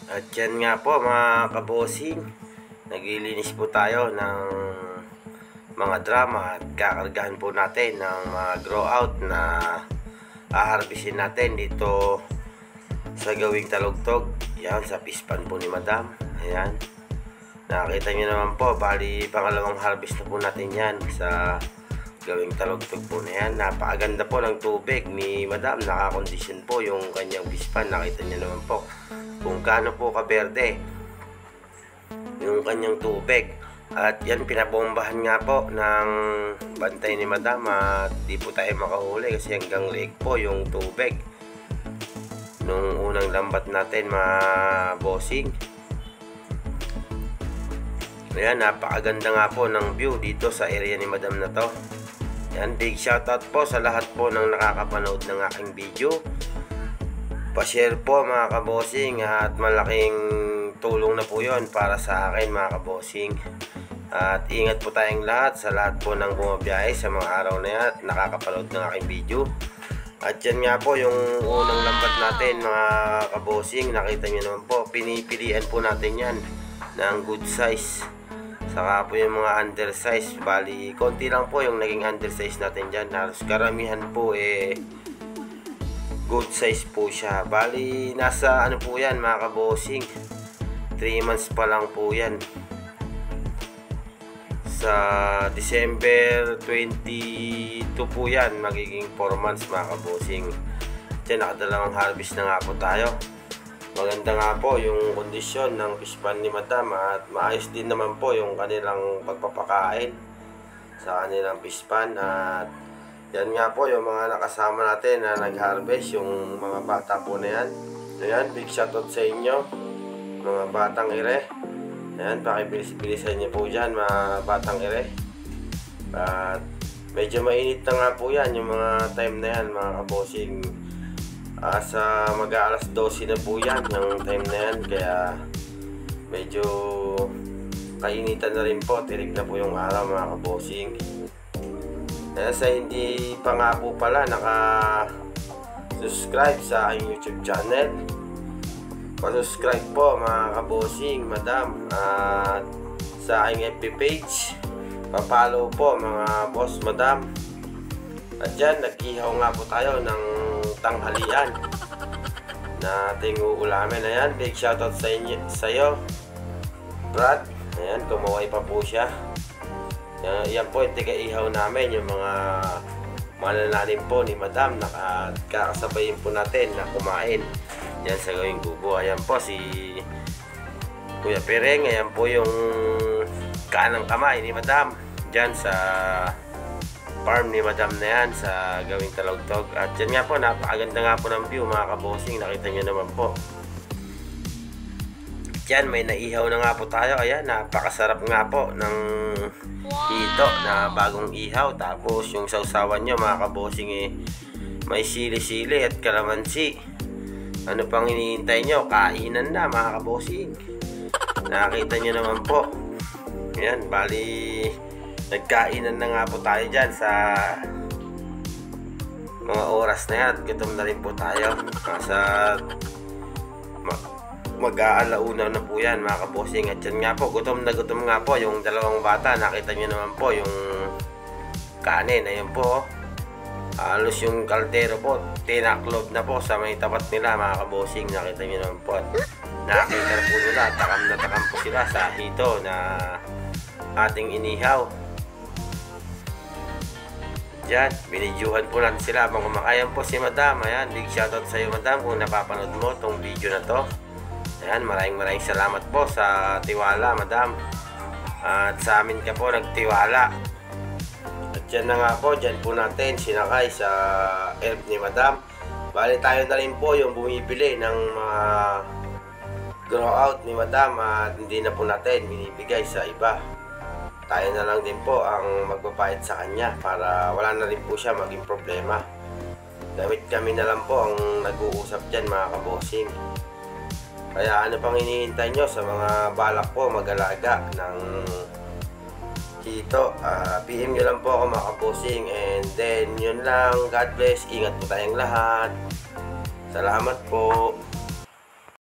At yan nga po mga kabosing, naglilinis po tayo ng mga drama at kakargahan po natin ng mga grow out na aharbisin natin dito sa gawing talugtog. Yan, sa pispan po ni Madam. Ayan, nakita nyo naman po, bali pangalawang harvest na po natin yan sa gawing talugtog po na yan. Napakaganda po ng tubig ni Madam, nakakondisyon po yung kanyang pispan. Nakita nyo naman po kung gaano po kaberde yung kanyang tubig. At yan, pinabombahan nga po ng bantay ni Madam at di po tayo makahuli kasi hanggang leeg po yung tubig nung unang lambat natin mga bossing. Ayan, napakaganda nga po ng view dito sa area ni Madam na to. Yan, big shoutout po sa lahat po ng nakakapanood ng aking video. Pa-share po mga kabosing at malaking tulong na po yon para sa akin mga kabosing. At ingat po tayong lahat sa lahat po ng bumabiyahe sa mga araw na yan at nakakapanood ng aking video. At yan nga po yung unang lambat natin mga kabosing. Nakita nyo naman po, pinipilian po natin yan ng good size. Saka po yung mga undersize, bali konti lang po yung naging undersize natin dyan. Halos karamihan po good size po siya. Bali nasa ano po yan mga kabosing, 3 months pa lang po yan. Sa December 22 po yan, magiging 4 months mga kabosing. Diyan, nakadalawang harvest na nga po tayo. Maganda nga po yung kondisyon ng pispan ni Madam at maayos din naman po yung kanilang pagpapakain sa kanilang pispan. At yan nga po yung mga nakasama natin na nag-harvest, yung mga bata po na yan. Ayan, big shoutout sa inyo mga batang ire. Ayan, pakibilis-bilisan niyo po dyan mga batang ire. At medyo mainit na nga po yan yung mga time na yan mga kabosing. Sa mag-aalas 12 na po yan yung time na yan, kaya medyo kainitan na rin po, tirik na po yung araw mga kabosing. Kaya sa hindi pa nga po pala naka-subscribe sa aking YouTube channel, pa-subscribe po mga kabosing, Madam. At sa aking FB page, pa-follow po mga boss, Madam. At dyan, nag-ihaw nga po tayo ng tanghalian na ating uulamin. Ayan, big shoutout sa inyo, sa'yo Brad. Ayan, kumaway pa po siya. Yan po yung tiga-ihaw namin, yung mga malalalim po ni Madam. Nakakasabayin po natin na kumain yan sa gawing gubo. Ayan po si Kuya Pereng. Ayan po yung kanang kamay ni Madam dyan sa farm ni Madam na yan sa gawing talugtog. At yan nga po, napakaganda nga po ng view mga kabosing. Nakita nyo naman po. Yan, may naihaw na nga po tayo. Ayan, napakasarap nga po ng hito na bagong ihaw. Tapos yung sausawan nyo mga kabosing may sili-sili at kalamansi. Ano pang hinihintay nyo? Kainan na mga kabosing. Nakita nyo naman po. Ayan, bali nagkainan na nga po tayo dyan sa mga oras na yan. Gutom na rin po tayo. Sa mag-aalauna na po yan mga kabosing. At yan nga po, gutom na gutom nga po yung dalawang bata. Nakita nyo naman po yung kanin. Ayun po, halos yung kaldero po tinaklob na po sa may tapat nila mga kabosing. Nakita nyo naman po, nakita na po nila, takam na takam po sila sa hito na ating inihaw. Diyan, binidyuhan po natin sila habang kumakain po si Madam. Ayan, big shoutout sa iyo Madam kung napapanood mo tong video na to. Ayan, maraming salamat po sa tiwala Madam. At sa amin ka po nagtiwala. At yan na nga po, dyan po natin sinakay sa herb ni Madam. Bali tayo na rin po yung bumibili ng mga grow out ni Madam at hindi na po natin binibigay sa iba. Tayo na lang din po ang magbabayad sa kanya para wala na rin po siya maging problema. Damit kami na lang po ang nag-uusap dyan mga kabosing. Kaya ano pang hinihintay nyo sa mga balak po mag-alaga ng hito? PM nyo lang po ako mga kabosing. And then yun lang, God bless, ingat po tayong lahat. Salamat po.